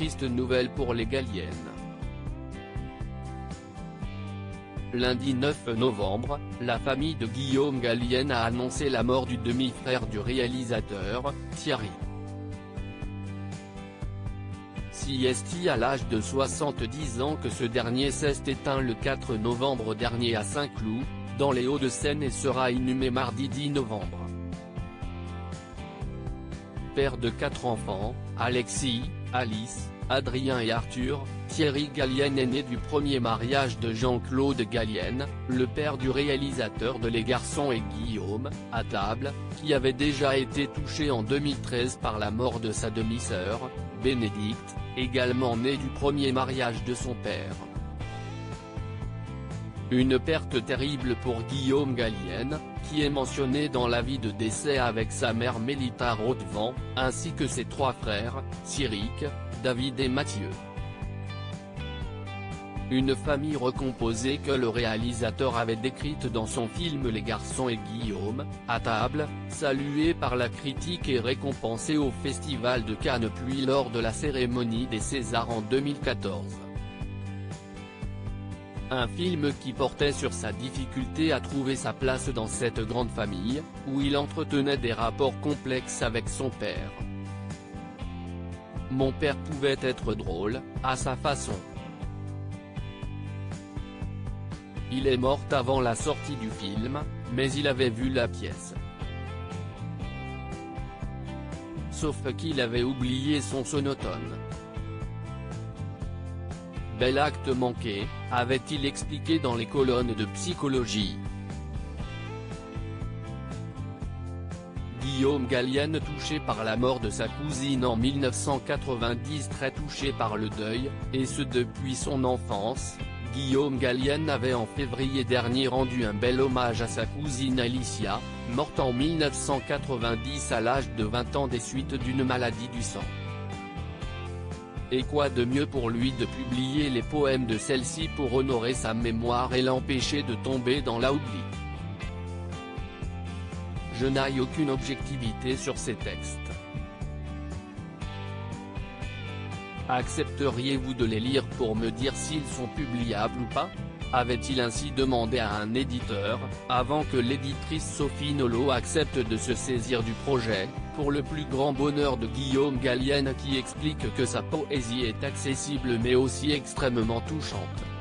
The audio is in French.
triste nouvelle pour les Galliennes. Lundi 9 novembre, la famille de Guillaume Gallienne a annoncé la mort du demi-frère du réalisateur, Thierry. C'est à l'âge de 70 ans que ce dernier s'est éteint le 4 novembre dernier à Saint-Cloud, dans les Hauts-de-Seine et sera inhumé mardi 10 novembre. Père de 4 enfants, Alexis, Alice, Adrien et Arthur, Thierry Gallienne est né du premier mariage de Jean-Claude Gallienne, le père du réalisateur de Les Garçons et Guillaume, à table, qui avait déjà été touché en 2013 par la mort de sa demi-sœur, Bénédicte, également née du premier mariage de son père. Une perte terrible pour Guillaume Gallienne, qui est mentionné dans l'avis de décès avec sa mère Mélita Rothevent, ainsi que ses 3 frères, Cyril, David et Mathieu. Une famille recomposée que le réalisateur avait décrite dans son film Les Garçons et Guillaume, à table, saluée par la critique et récompensée au Festival de Cannes puis lors de la cérémonie des Césars en 2014. Un film qui portait sur sa difficulté à trouver sa place dans cette grande famille, où il entretenait des rapports complexes avec son père. Mon père pouvait être drôle, à sa façon. Il est mort avant la sortie du film, mais il avait vu la pièce. Sauf qu'il avait oublié son sonotone. Bel acte manqué, avait-il expliqué dans les colonnes de Psychologie. Guillaume Gallienne touché par la mort de sa cousine en 1990, très touché par le deuil, et ce depuis son enfance. Guillaume Gallienne avait en février dernier rendu un bel hommage à sa cousine Alicia, morte en 1990 à l'âge de 20 ans des suites d'une maladie du sang. Et quoi de mieux pour lui de publier les poèmes de celle-ci pour honorer sa mémoire et l'empêcher de tomber dans l'oubli. Je n'ai aucune objectivité sur ces textes. Accepteriez-vous de les lire pour me dire s'ils sont publiables ou pas ? Avait-il ainsi demandé à un éditeur, avant que l'éditrice Sophie Nolot accepte de se saisir du projet, pour le plus grand bonheur de Guillaume Gallienne qui explique que sa poésie est accessible mais aussi extrêmement touchante.